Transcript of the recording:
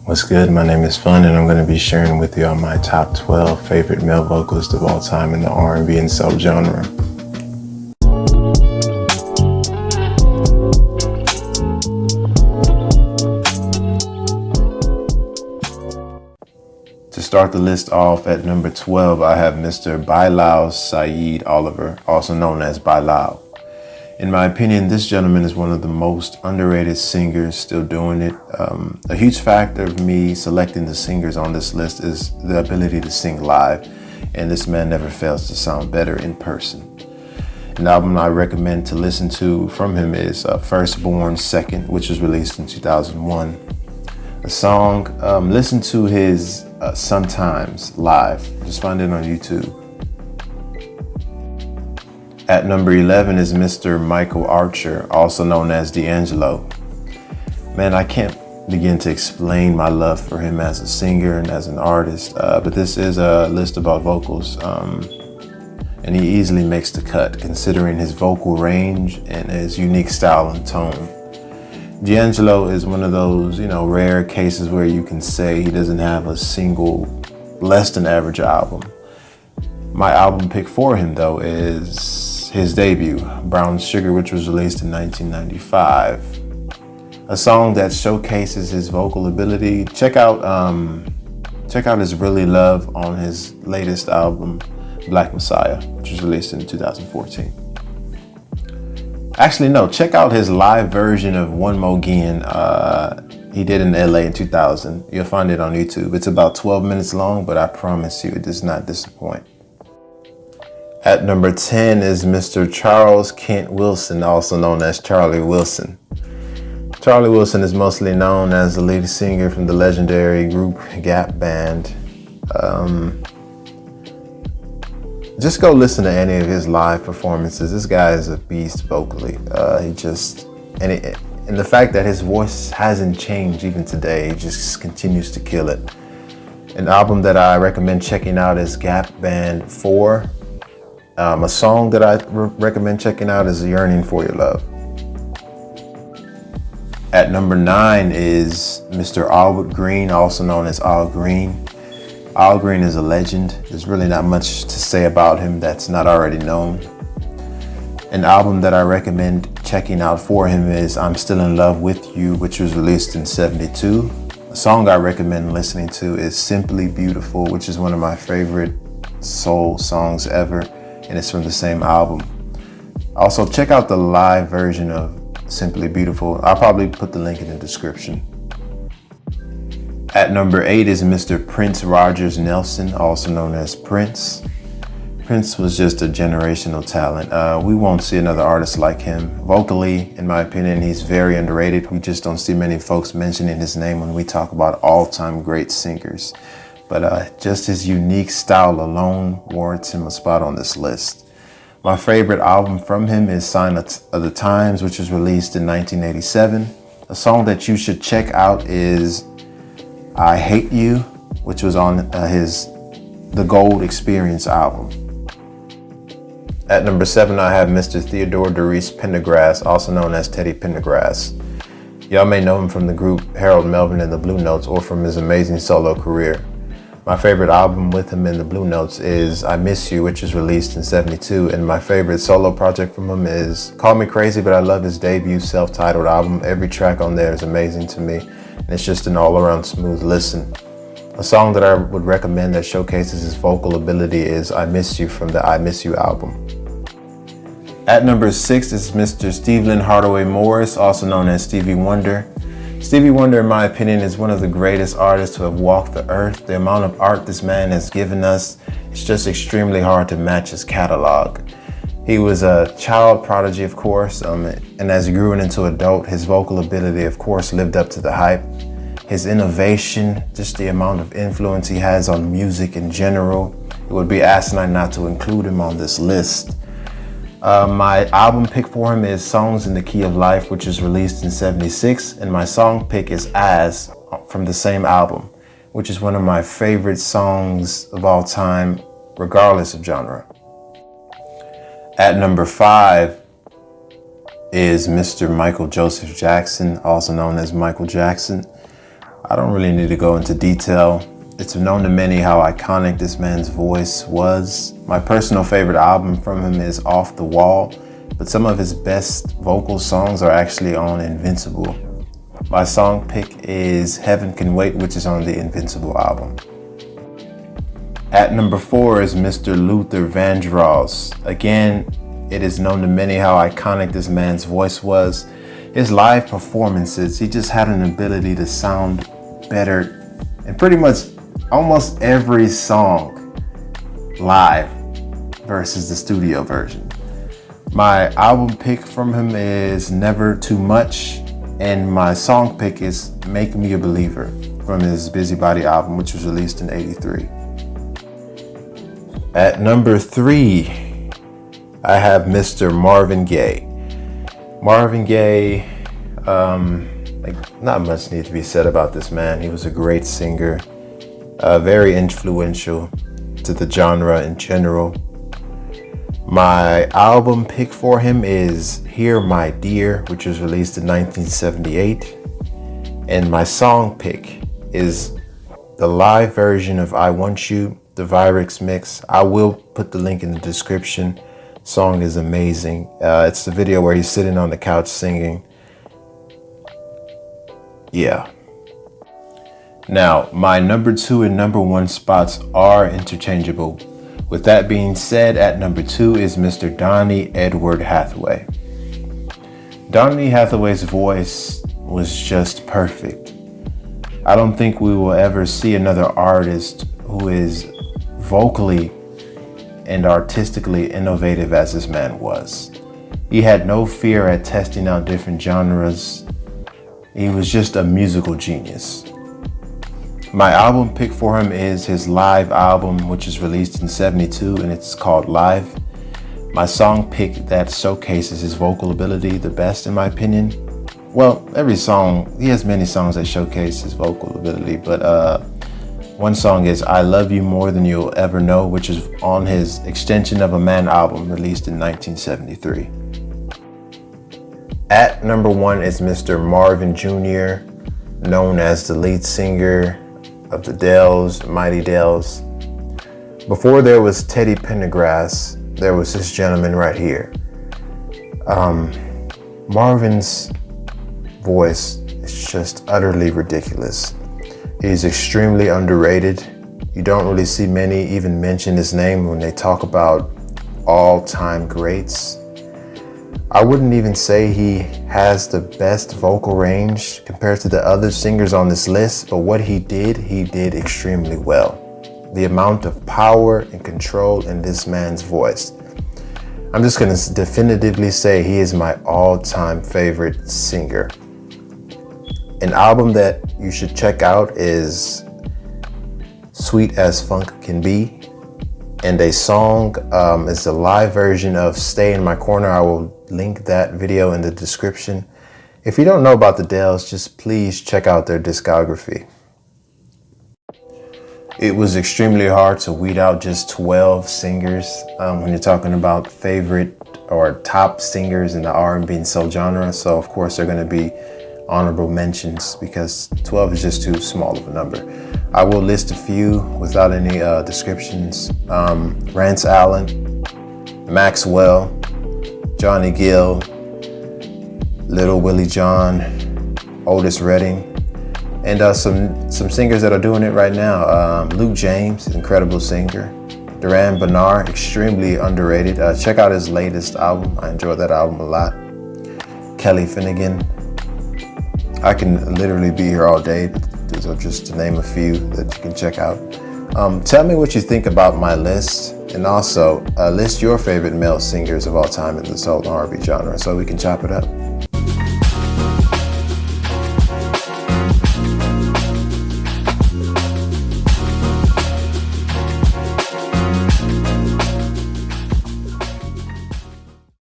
What's good? My name is Fun, and I'm going to be sharing with you all my top 12 favorite male vocalists of all time in the R&B and Soul genre. To start the list off at number 12, I have Mr. Bilal Saeed Oliver, also known as Bilal. In my opinion, this gentleman is one of the most underrated singers still doing it. A huge factor of me selecting the singers on this list is the ability to sing live, and this man never fails to sound better in person. An album I recommend to listen to from him is Firstborn Second, which was released in 2001. The song, listen to his Sometimes live, just find it on YouTube. At number 11 is Mr. Michael Archer, also known as D'Angelo. Man, I can't begin to explain my love for him as a singer and as an artist, but this is a list about vocals, and he easily makes the cut considering his vocal range and his unique style and tone. D'Angelo is one of those, rare cases where you can say he doesn't have a single less than average album. My album pick for him, though, is his debut, Brown Sugar, which was released in 1995. A song that showcases his vocal ability. Check out his Really Love on his latest album, Black Messiah, which was released in 2014. Actually, no, check out his live version of One Mo' Again he did in LA in 2000. You'll find it on YouTube. It's about 12 minutes long, but I promise you it does not disappoint. At number 10 is Mr. Charles Kent Wilson, also known as Charlie Wilson. Charlie Wilson is mostly known as the lead singer from the legendary group Gap Band. Just go listen to any of his live performances. This guy is a beast vocally. And the fact that his voice hasn't changed even today, he just continues to kill it. An album that I recommend checking out is Gap Band 4. A song that I recommend checking out is Yearning for Your Love. At number 9 is Mr. Alwood Green, also known as Al Green. Al Green is a legend. There's really not much to say about him that's not already known. An album that I recommend checking out for him is I'm Still in Love with You, which was released in 1972. A song I recommend listening to is Simply Beautiful, which is one of my favorite soul songs ever, and it's from the same album. Also, check out the live version of Simply Beautiful. I'll probably put the link in the description. At number 8 is Mr. Prince Rogers Nelson, also known as Prince. Prince was just a generational talent. We won't see another artist like him. Vocally, in my opinion, he's very underrated. We just don't see many folks mentioning his name when we talk about all-time great singers. But just his unique style alone warrants him a spot on this list. My favorite album from him is Sign of the Times, which was released in 1987. A song that you should check out is I Hate You, which was on The Gold Experience album. At number 7, I have Mr. Theodore Darius Pendergrass, also known as Teddy Pendergrass. Y'all may know him from the group Harold Melvin and the Blue Notes, or from his amazing solo career. My favorite album with him in the Blue Notes is I Miss You, which was released in 1972, and my favorite solo project from him is Call Me Crazy, but I love his debut self-titled album. Every track on there is amazing to me, and it's just an all-around smooth listen. A song that I would recommend that showcases his vocal ability is I Miss You from the I Miss You album. At number 6 is Mr. Stephen Hardaway Morris, also known as Stevie Wonder. Stevie Wonder, in my opinion, is one of the greatest artists to have walked the earth. The amount of art this man has given us, it's just extremely hard to match his catalog. He was a child prodigy, of course, and as he grew into adult, his vocal ability, of course, lived up to the hype. His innovation, just the amount of influence he has on music in general, it would be asinine not to include him on this list. My album pick for him is Songs in the Key of Life, which is released in 1976, and my song pick is As from the same album, which is one of my favorite songs of all time, regardless of genre. At number 5 is Mr. Michael Joseph Jackson, also known as Michael Jackson. I don't really need to go into detail. It's known to many how iconic this man's voice was. My personal favorite album from him is Off the Wall, but some of his best vocal songs are actually on Invincible. My song pick is Heaven Can Wait, which is on the Invincible album. At number 4 is Mr. Luther Vandross. Again, it is known to many how iconic this man's voice was. His live performances, he just had an ability to sound better in pretty much almost every song live versus the studio version. My album pick from him is Never Too Much, and my song pick is Make Me a Believer from his Busybody album, which was released in '83. At number 3, I have Mr. Marvin Gaye. Marvin Gaye, not much needs to be said about this man. He was a great singer, very influential to the genre in general. My album pick for him is Here My Dear, which was released in 1978. And my song pick is the live version of I Want You, the Virix mix. I will put the link in the description. Song is amazing. It's the video where he's sitting on the couch singing. Yeah. Now, my number 2 and number 1 spots are interchangeable. With that being said, at number 2 is Mr. Donny Edward Hathaway. Donny Hathaway's voice was just perfect. I don't think we will ever see another artist who is vocally and artistically innovative as this man was. He had no fear at testing out different genres. He was just a musical genius. My album pick for him is his live album, which is released in '72, and it's called Live. My song pick that showcases his vocal ability the best, in my opinion. Well, every song, he has many songs that showcase his vocal ability, but one song is I Love You More Than You'll Ever Know, which is on his Extension of a Man album released in 1973. At number 1 is Mr. Marvin Jr., known as the lead singer of the Dells, Mighty Dells. Before there was Teddy Pendergrass, there was this gentleman right here. Marvin's voice is just utterly ridiculous. He's extremely underrated. You don't really see many even mention his name when they talk about all-time greats. I wouldn't even say he has the best vocal range compared to the other singers on this list, but what he did extremely well. The amount of power and control in this man's voice. I'm just going to definitively say he is my all-time favorite singer. An album that you should check out is Sweet as Funk Can Be, and a song is the live version of Stay in My Corner. I will link that video in the description. If you don't know about the Dells, just please check out their discography. It was extremely hard to weed out just 12 singers when you're talking about favorite or top singers in the R&B and Soul genre. So of course they're going to be honorable mentions because 12 is just too small of a number. I will list a few without any descriptions. Rance Allen, Maxwell, Johnny Gill, Little Willie John, Otis Redding, and some singers that are doing it right now. Luke James, incredible singer. Duran Bernard, extremely underrated. Check out his latest album. I enjoyed that album a lot. Kelly Finnegan. I can literally be here all day, but these are just to name a few that you can check out. Tell me what you think about my list, and also list your favorite male singers of all time in the soul and R&B genre so we can chop it up.